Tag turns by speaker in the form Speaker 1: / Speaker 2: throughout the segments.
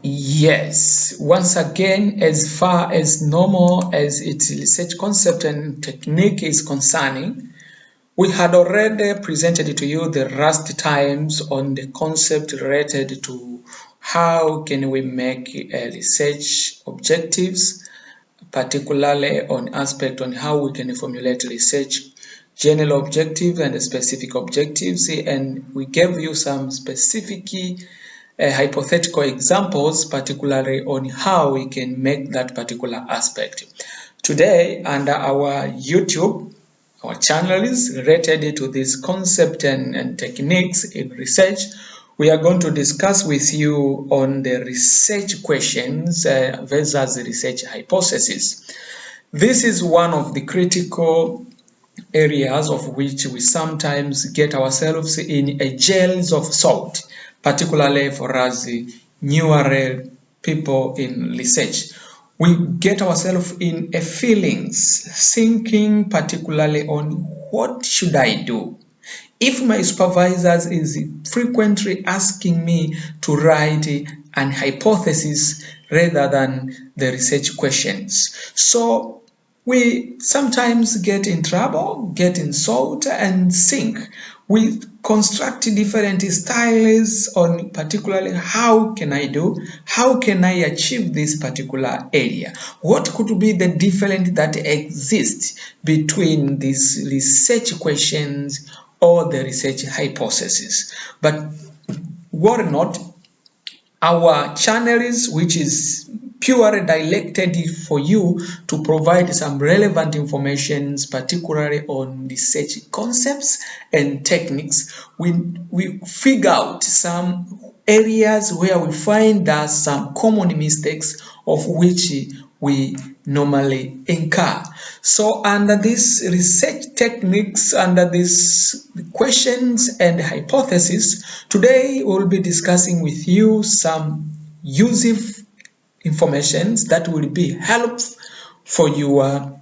Speaker 1: Yes, once again, as far as normal as its research concept and technique is concerning, we had already presented to you the last times on the concept related to how can we make research objectives, particularly on aspect on how we can formulate research general objective and specific objectives, and we gave you some specific hypothetical examples, particularly on how we can make that particular aspect. Today, under our YouTube, our channel is related to this concept and techniques in research. We are going to discuss with you on the research questions versus research hypothesis. This is one of the critical areas of which we sometimes get ourselves in a jails of salt, particularly for us newer people in research. We get ourselves in a feelings, thinking particularly on what should I do? If my supervisor is frequently asking me to write an hypothesis rather than the research questions. So we sometimes get in trouble, get in salt and sink. We construct different styles on particularly how can I do, how can I achieve this particular area? What could be the difference that exists between these research questions or the research hypothesis? But worry not, our channels, which is purely directed for you to provide some relevant information, particularly on research concepts and techniques. We figure out some areas where we find that some common mistakes of which we normally incur. So under these research techniques, under these questions and hypotheses, today we'll be discussing with you some useful information that will be helpful for your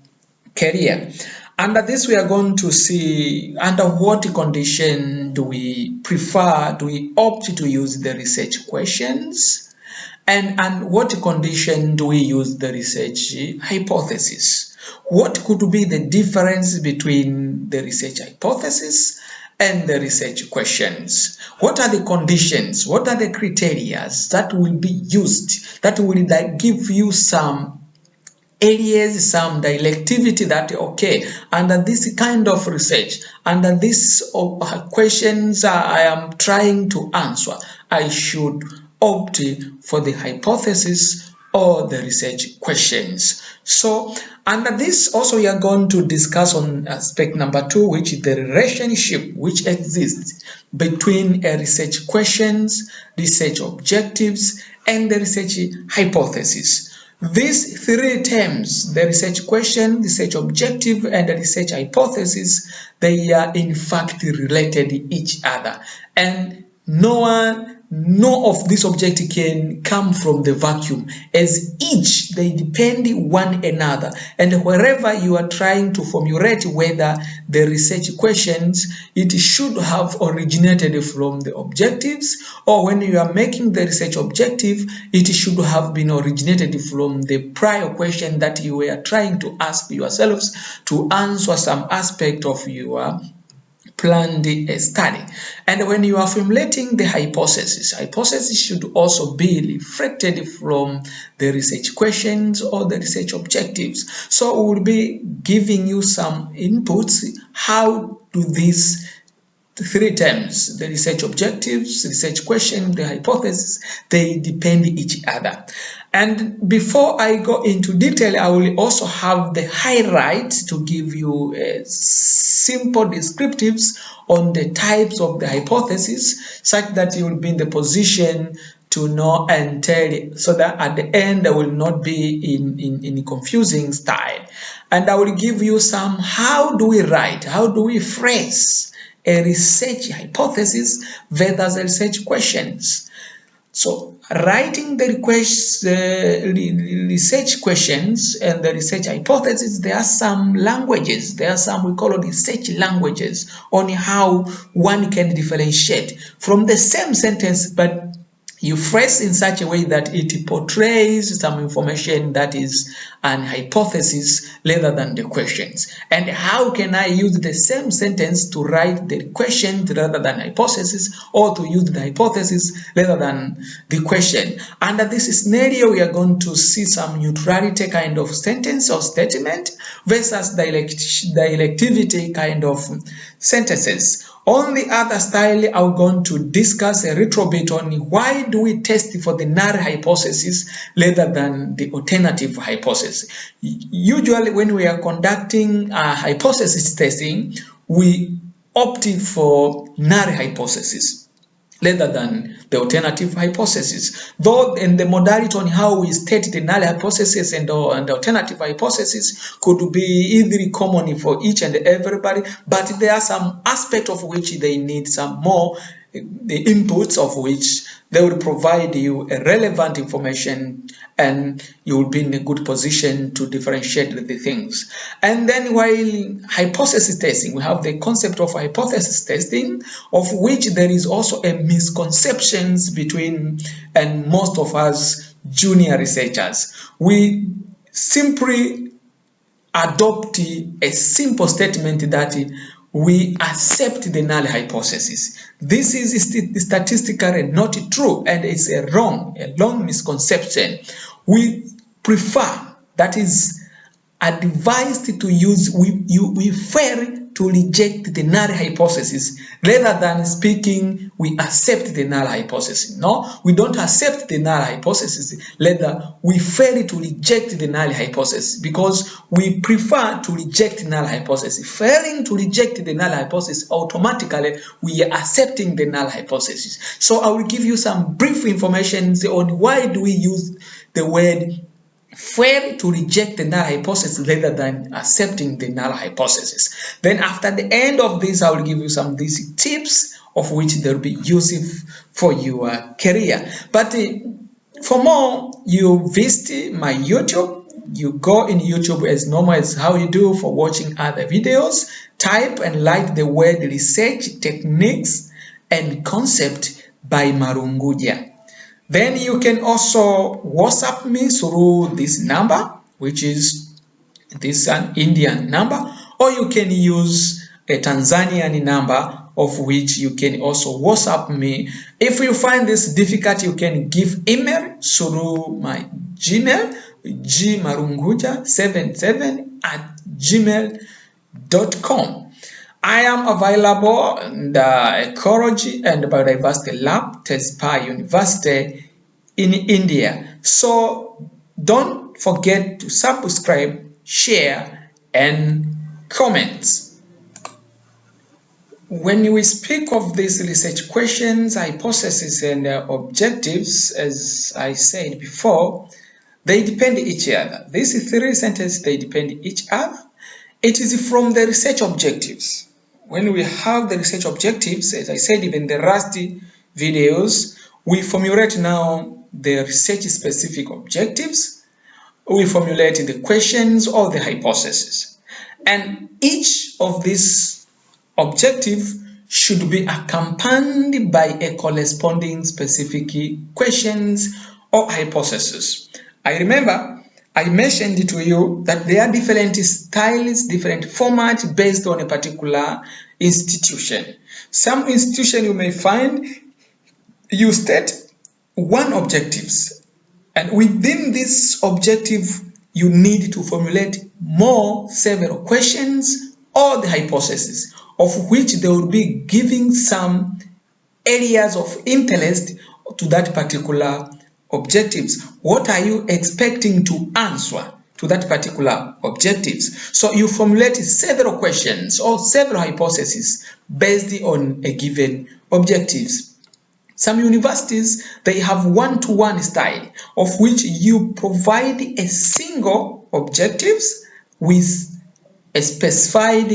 Speaker 1: career. Under this, we are going to see under what condition do we prefer, do we opt to use the research questions, and what condition do we use the research hypothesis? What could be the difference between the research hypothesis and the research questions? What are the conditions? What are the criteria that will be used that will give you some areas, some directivity that, okay, under this kind of research, under these questions I am trying to answer, I should opt for the hypothesis or the research questions. So under this also we are going to discuss on aspect number 2, which is the relationship which exists between research questions, research objectives, and the research hypothesis. These 3 terms, the research question, research objective, and the research hypothesis, they are in fact related to each other. And no of this object can come from the vacuum, as each they depend one another, and wherever you are trying to formulate whether the research questions, it should have originated from the objectives, or when you are making the research objective, it should have been originated from the prior question that you were trying to ask yourselves to answer some aspect of your planned study. And when you are formulating the hypothesis should also be reflected from the research questions or the research objectives. So we will be giving you some inputs. How do these 3 terms, the research objectives, research question, the hypothesis, they depend each other. And before I go into detail, I will also have the highlight to give you simple descriptives on the types of the hypothesis, such that you will be in the position to know and tell it, so that at the end there will not be in confusing style. And I will give you some, how do we write, how do we phrase a research hypothesis versus research questions. So writing the research questions and the research hypothesis, there are some languages, there are some we call research languages on how one can differentiate from the same sentence, but you phrase in such a way that it portrays some information that is an hypothesis rather than the questions. And how can I use the same sentence to write the question rather than hypothesis, or to use the hypothesis rather than the question? Under this scenario, we are going to see some neutrality kind of sentence or statement versus directivity kind of sentences. On the other style, I'm going to discuss a little bit on why do we test for the null hypothesis rather than the alternative hypothesis. Usually when we are conducting a hypothesis testing, we opt for null hypothesis rather than the alternative hypothesis. Though in the modality on how we state the null hypothesis and the alternative hypothesis could be easily common for each and everybody, but there are some aspects of which they need some more, the inputs of which they will provide you a relevant information, and you will be in a good position to differentiate the things. And then while hypothesis testing, we have the concept of hypothesis testing, of which there is also a misconceptions between and most of us junior researchers. We simply adopt a simple statement that we accept the null hypothesis. This is statistically not true, and it's a long misconception. We prefer, that is advised to use, we fail to reject the null hypothesis rather than speaking we accept the null hypothesis. No, we don't accept the null hypothesis, rather we fail to reject the null hypothesis, because we prefer to reject null hypothesis. Failing to reject the null hypothesis, automatically we are accepting the null hypothesis. So I will give you some brief information on why do we use the word fail to reject the null hypothesis rather than accepting the null hypothesis. Then after the end of this, I will give you some basic tips of which they will be useful for your career. But for more, you visit my YouTube. You go in YouTube as normal as how you do for watching other videos. Type and like the word research techniques and concept by Malunguje. Then you can also WhatsApp me through this number, which is this an Indian number, or you can use a Tanzanian number, of which you can also WhatsApp me. If you find this difficult, you can give email through my Gmail, gmalunguja77@gmail.com. I am available in the Ecology and Biodiversity Lab, Tezpa University in India. So don't forget to subscribe, share, and comment. When we speak of these research questions, hypotheses, and objectives, as I said before, they depend on each other. These three sentences, they depend on each other. It is from the research objectives. When we have the research objectives, as I said in the last videos, we formulate now the research-specific objectives. We formulate the questions or the hypothesis. And each of these objectives should be accompanied by a corresponding specific questions or hypothesis. I remember I mentioned to you that there are different styles, different formats based on a particular institution. Some institution you may find you state one objectives, and within this objective you need to formulate several questions or the hypothesis, of which they will be giving some areas of interest to that particular objectives. What are you expecting to answer to that particular objectives? So you formulate several questions or several hypotheses based on a given objectives. Some universities, they have one-to-one style, of which you provide a single objectives with a specified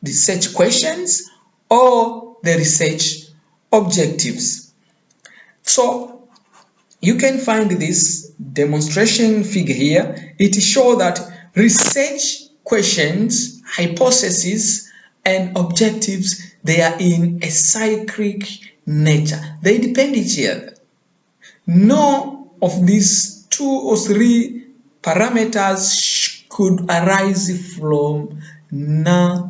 Speaker 1: research questions or the research objectives. So you can find this demonstration figure here. It shows that research questions, hypotheses, and objectives, they are in a cyclic nature. They depend each other. none of these 2 or 3 parameters could arise from the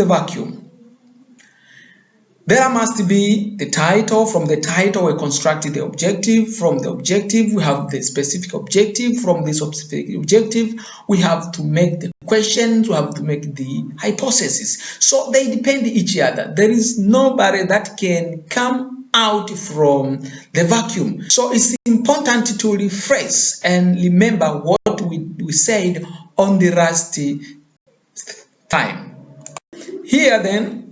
Speaker 1: vacuum. There must be the title. From the title, we construct the objective. From the objective, we have the specific objective. From this specific objective, we have to make the questions, we have to make the hypothesis. So they depend each other. There is nobody that can come out from the vacuum. So it's important to rephrase and remember what we said on the last time. Here then,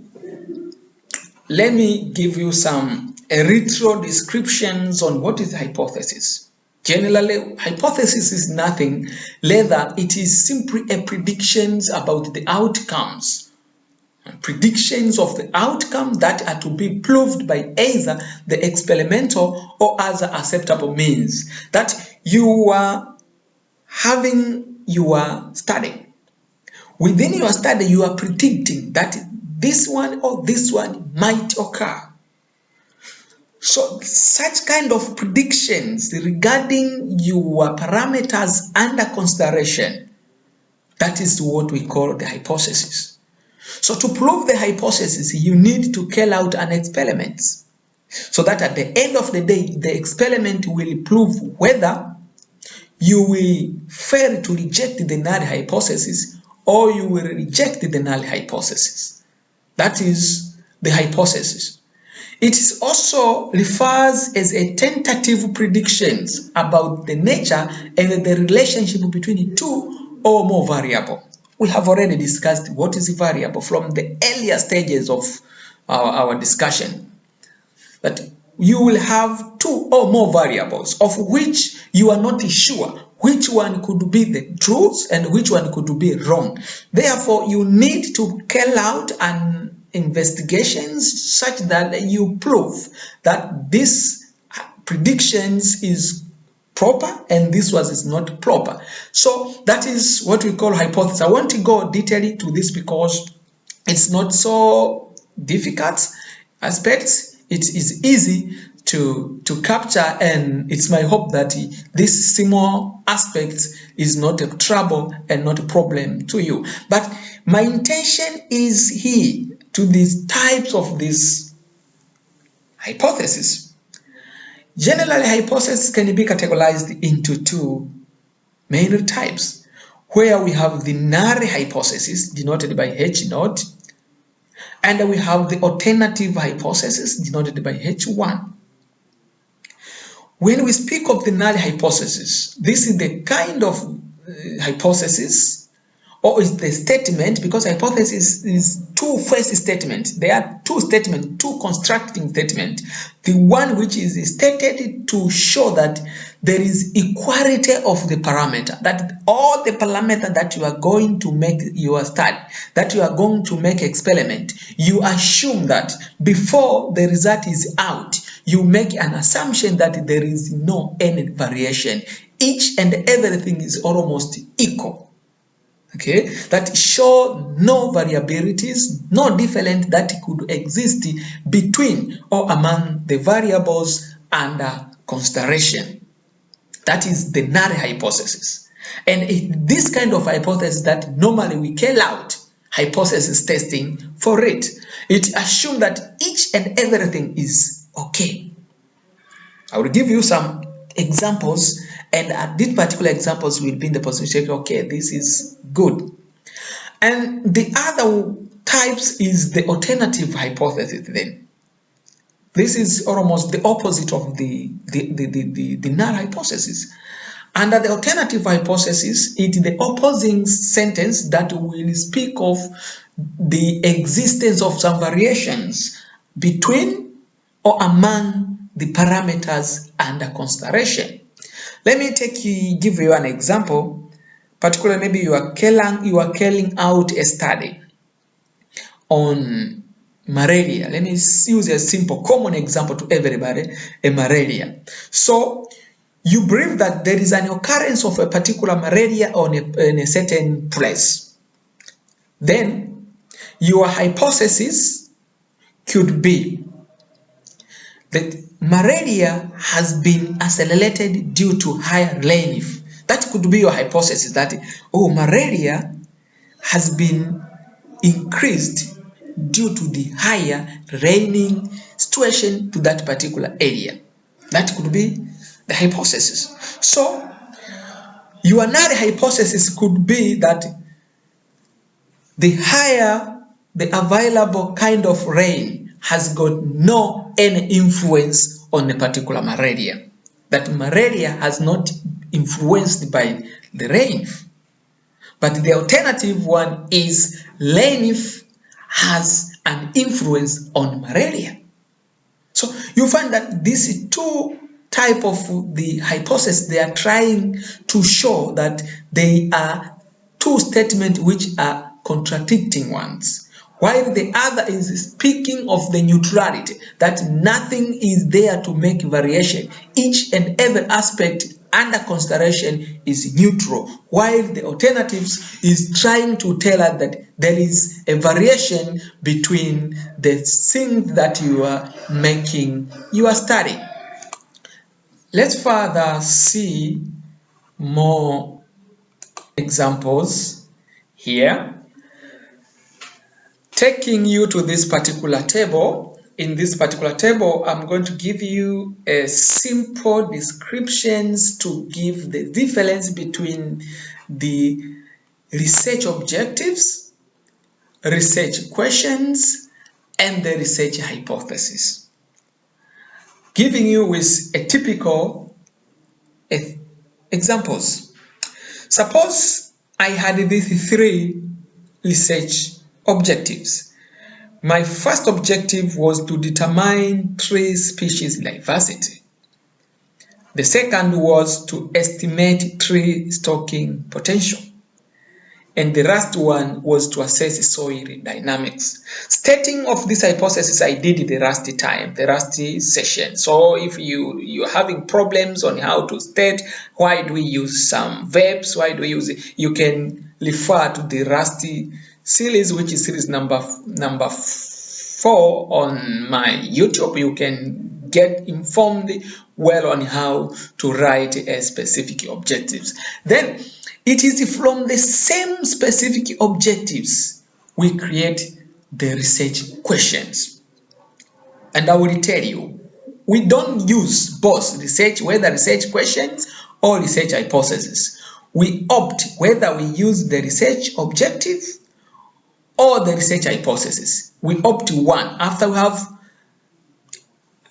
Speaker 1: let me give you some retro descriptions on what is hypothesis. Generally, hypothesis is nothing, rather it is simply a predictions about the outcomes. Predictions of the outcome that are to be proved by either the experimental or other acceptable means. That you are having your study. Within your study, you are predicting that this one or this one might occur. So such kind of predictions regarding your parameters under consideration, that is what we call the hypothesis. So to prove the hypothesis, you need to carry out an experiment, so that at the end of the day, the experiment will prove whether you will fail to reject the null hypothesis or you will reject the null hypothesis. That is the hypothesis. It also refers as a tentative predictions about the nature and the relationship between 2 or more variables. We have already discussed what is a variable from the earlier stages of our discussion. That you will have 2 or more variables of which you are not sure which one could be the truth and which one could be wrong. Therefore, you need to carry out an investigations such that you prove that this predictions is proper and this one is not proper. So that is what we call hypothesis. I want to go detail to this because it's not so difficult aspects. It is easy to capture, and it's my hope that this small aspect is not a trouble and not a problem to you. But my intention is here to these types of this hypothesis. Generally, hypothesis can be categorized into 2 main types, where we have the null hypothesis denoted by H naught, and we have the alternative hypothesis denoted by H1. When we speak of the null hypothesis, this is the kind of hypothesis, or is the statement, because hypothesis is 2 first statements. There are 2 statements, 2 constructing statements. The one which is stated to show that there is equality of the parameter, that all the parameters that you are going to make your study, that you are going to make experiment, you assume that before the result is out, you make an assumption that there is no any variation. Each and everything is almost equal. Okay, that show no variabilities, no difference that could exist between or among the variables under consideration. That is the null hypothesis. And this kind of hypothesis that normally we carry out hypothesis testing for it. It assumes that each and everything is okay. I will give you some examples, and at these particular examples will be in the position to say, okay, this is good. And the other types is the alternative hypothesis then. This is almost the opposite of the null hypothesis. Under the alternative hypothesis, it is the opposing sentence that will speak of the existence of some variations between or among the parameters under consideration. Let me give you an example. Particularly, maybe you are carrying out a study on malaria. Let me use a simple, common example to everybody, a malaria. So you believe that there is an occurrence of a particular malaria in a certain place. Then your hypothesis could be that malaria has been accelerated due to higher rainfall. That could be your hypothesis that, oh, malaria has been increased due to the higher raining situation to that particular area. That could be the hypothesis. So your null hypothesis could be that the higher the available kind of rain has got no any influence on a particular malaria. That malaria has not influenced by the rain. But the alternative one is rainfall has an influence on malaria. So you find that these two type of the hypothesis, they are trying to show that they are two statements which are contradicting ones, while the other is speaking of the neutrality, that nothing is there to make variation. Each and every aspect under consideration is neutral, while the alternatives is trying to tell us that there is a variation between the things that you are making your study. Let's further see more examples here. Taking you to this particular table, in this particular table, I'm going to give you a simple descriptions to give the difference between the research objectives, research questions, and the research hypothesis. Giving you with a typical examples. Suppose I had these three research objectives. My first objective was to determine tree species diversity. The second was to estimate tree stocking potential. And the last one was to assess soil dynamics. Stating of this hypothesis I did the last session. So if you're having problems on how to state, why do we use some verbs, why do we use it, you can refer to the rusty series, which is series number 4 on my YouTube. You can get informed well on how to write a specific objectives. Then it is from the same specific objectives we create the research questions. And I will tell you, we don't use both research, whether research questions or research hypothesis. We opt whether we use the research objective or the research hypothesis. We opt one. After we have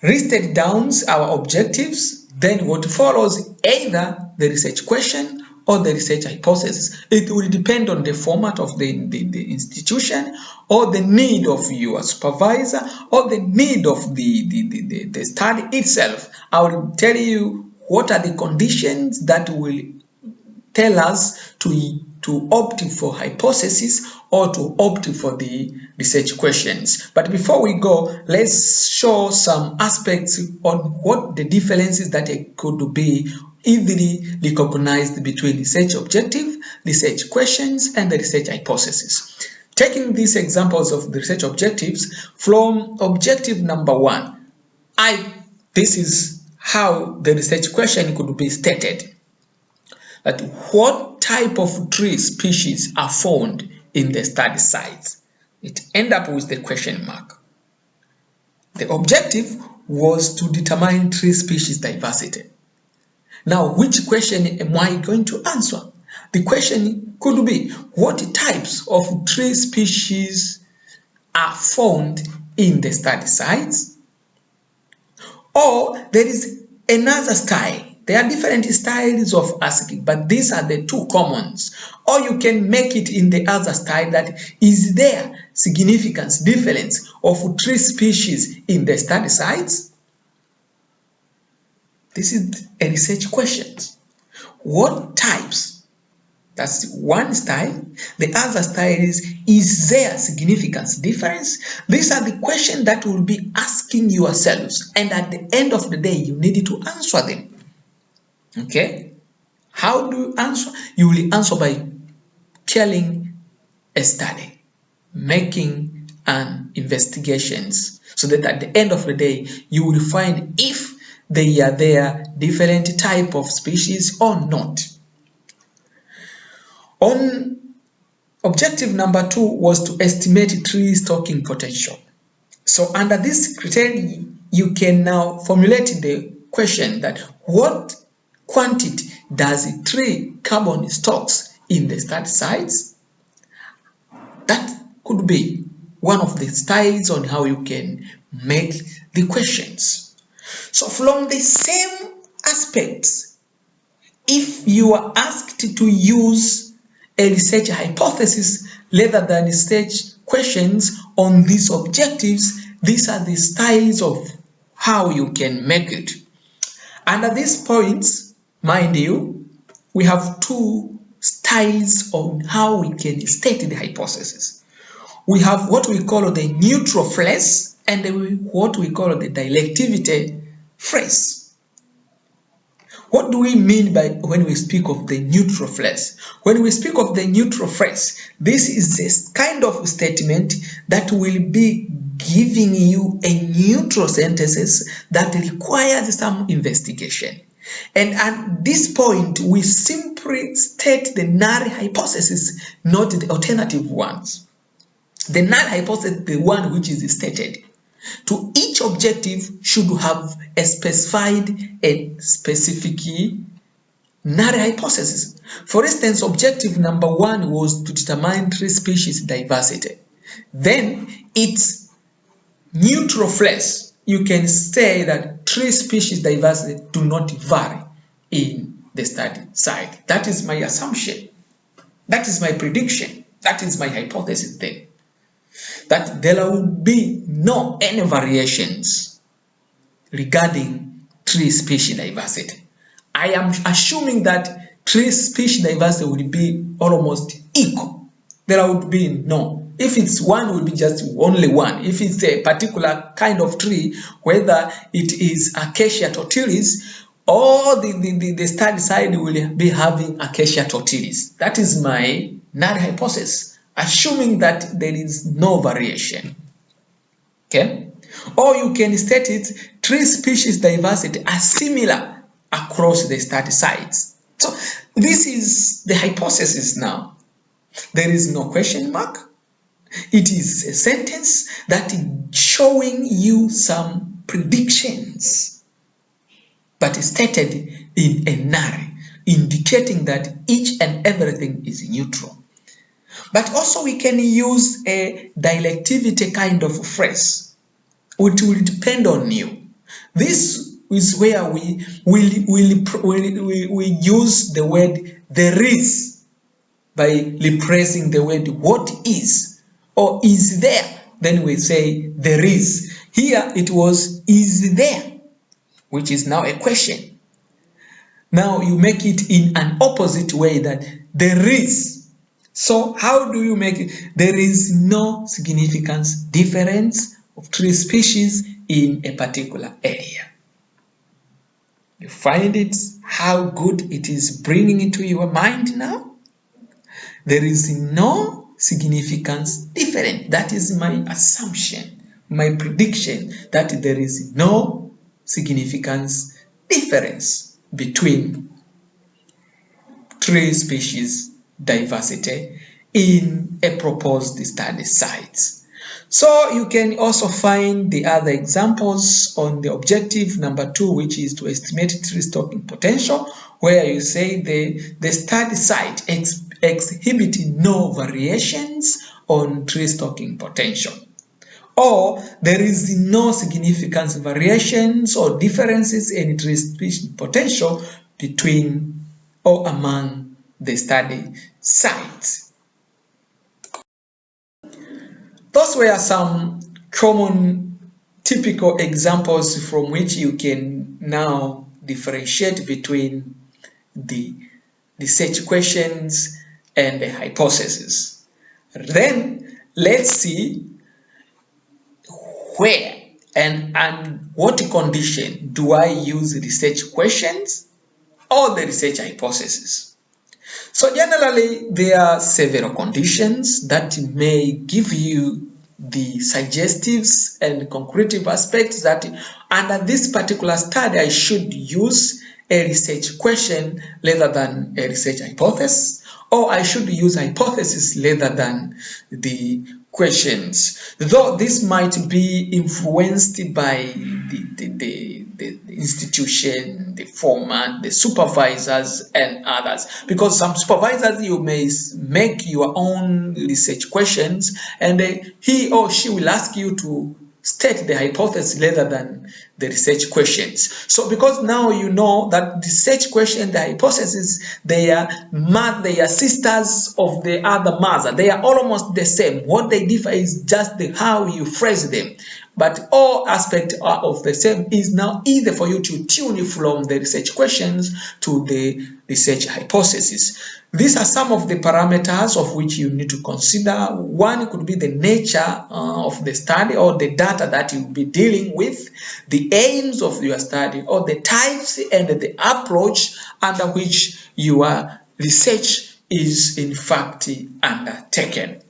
Speaker 1: listed down our objectives, then what follows either the research question or the research hypothesis. It will depend on the format of the institution, or the need of your supervisor, or the need of the study itself. I will tell you what are the conditions that will tell us to opt for hypothesis or to opt for the research questions. But before we go, let's show some aspects on what the differences that could be easily recognized between research objective, research questions, and the research hypothesis. Taking these examples of the research objectives, from objective number 1, this is how the research question could be stated. That what type of tree species are found in the study sites? It ends up with the question mark. The objective was to determine tree species diversity. Now, which question am I going to answer? The question could be, what types of tree species are found in the study sites? Or there is another style. There are different styles of asking, but these are the two commons. Or you can make it in the other style, that is there significance difference of tree species in the study sites? This is a research question. What types? That's one style. The other style is there significance difference? These are the questions that will be asking yourselves, and at the end of the day, you need to answer them. Okay? How do you answer? You will answer by telling a study, making an investigations, so that at the end of the day you will find if there are different type of species or not. On objective number 2 was to estimate tree stocking potential. So under this criteria, you can now formulate the question that what quantity does a tree carbon stocks in the study sites? That could be one of the styles on how you can make the questions. So from the same aspects, if you are asked to use a research hypothesis rather than research questions on these objectives, these are the styles of how you can make it. Under these points, mind you, we have two styles on how we can state the hypothesis. We have what we call the neutral phrase and what we call the directivity phrase. What do we mean by when we speak of the neutral phrase? When we speak of the neutral phrase, this is a kind of statement that will be giving you a neutral sentences that requires some investigation. And at this point, we simply state the null hypothesis, not the alternative ones. The null hypothesis is the one which is stated. To each objective should have a specified and specific null hypothesis. For instance, objective number 1 was to determine tree species diversity. Then its neutral phrase, you can say that tree species diversity do not vary in the study site. That is my assumption. That is my prediction. That is my hypothesis then. That there will be no any variations regarding tree species diversity. I am assuming that tree species diversity will be almost equal. There would be no. If it's one, it will be just only one. If it's a particular kind of tree, whether it is Acacia tortilis or the study side will be having Acacia tortilis. That is my null hypothesis, assuming that there is no variation. Okay? Or you can state it, tree species diversity are similar across the study sites. So this is the hypothesis now. There is no question mark. It is a sentence that is showing you some predictions, but stated in a null, indicating that each and everything is neutral. But also we can use a directivity kind of phrase, which will depend on you. This is where we use the word there is by replacing the word what is or is there. Then we say there is. Here it was is there, which is now a question. Now you make it in an opposite way, that there is. So how do you make it? There is no significant difference of tree species in a particular area. You find it how good it is bringing into your mind now? There is no significance difference. That is my assumption, my prediction, that there is no significance difference between tree species diversity in a proposed study site. So you can also find the other examples on the objective number 2, which is to estimate tree stocking potential, where you say the study site exhibit no variations on tree stocking potential, or there is no significant variations or differences in tree species potential between or among the study sites. Those were some common typical examples from which you can now differentiate between the research questions and the hypothesis. Then let's see where and what condition do I use research questions or the research hypothesis. So generally there are several conditions that may give you the suggestives and concretive aspects that under this particular study I should use a research question rather than a research hypothesis, or I should use hypothesis rather than the questions. Though this might be influenced by the institution, the format, the supervisors, and others. Because some supervisors, you may make your own research questions, and he or she will ask you to state the hypothesis rather than the research questions. So because now you know that the research question, the hypothesis, they are sisters of the other mother. They are almost the same. What they differ is just how you phrase them. But all aspects are of the same. Is now easy for you to tune from the research questions to the research hypothesis. These are some of the parameters of which you need to consider. One could be the nature of the study or the data that you'll be dealing with, the aims of your study, or the types and the approach under which your research is in fact undertaken.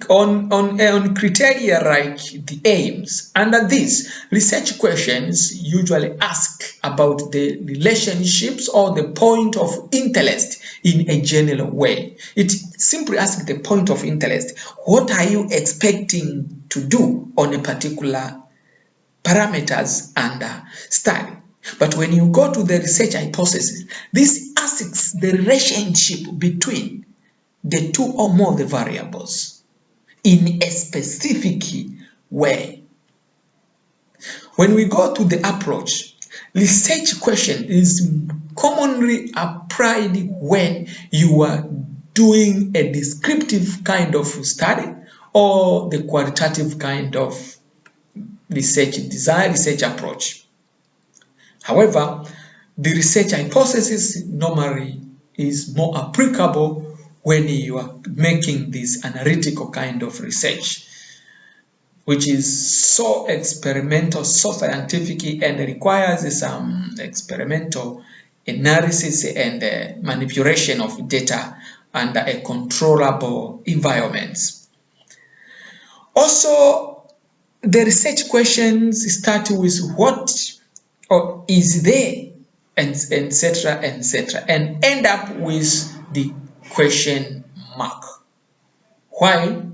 Speaker 1: On criteria like the aims, under these, research questions usually ask about the relationships or the point of interest in a general way. It simply asks the point of interest. What are you expecting to do on a particular parameters under study? But when you go to the research hypothesis, this asks the relationship between the two or more the variables in a specific way. When we go to the approach, research question is commonly applied when you are doing a descriptive kind of study or the qualitative kind of research design, research approach. However, the research hypothesis normally is more applicable when you are making this analytical kind of research, which is so experimental, so scientific, and requires some experimental analysis and manipulation of data under a controllable environment. Also, the research questions start with what or is there, etc., and end up with the question mark. While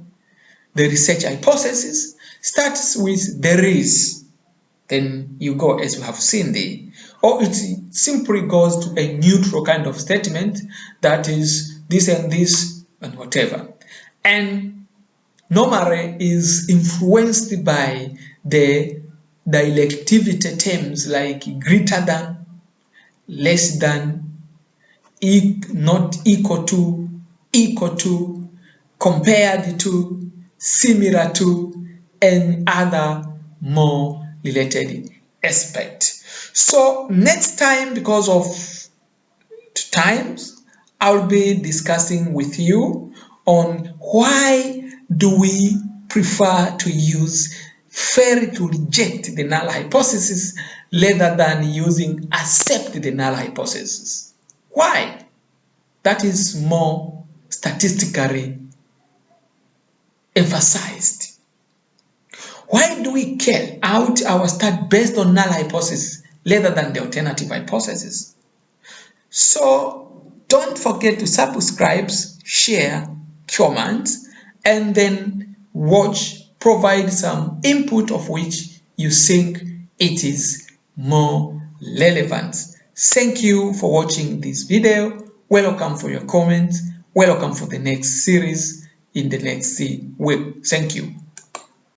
Speaker 1: the research hypothesis starts with there is, then you go as you have seen there, or it simply goes to a neutral kind of statement that is this and whatever, and normally is influenced by the directivity terms like greater than, less than, not equal to, compared to, similar to, and other more related aspects. So next time, because of times, I'll be discussing with you on why do we prefer to fail to reject the null hypothesis rather than using accept the null hypothesis. Why? That is more statistically emphasized. Why do we carry out our study based on null hypothesis rather than the alternative hypothesis? So don't forget to subscribe, share, comment, and then provide some input of which you think it is more relevant. Thank you for watching this video. Welcome for your comments. Welcome for the next series in the next week. Thank you.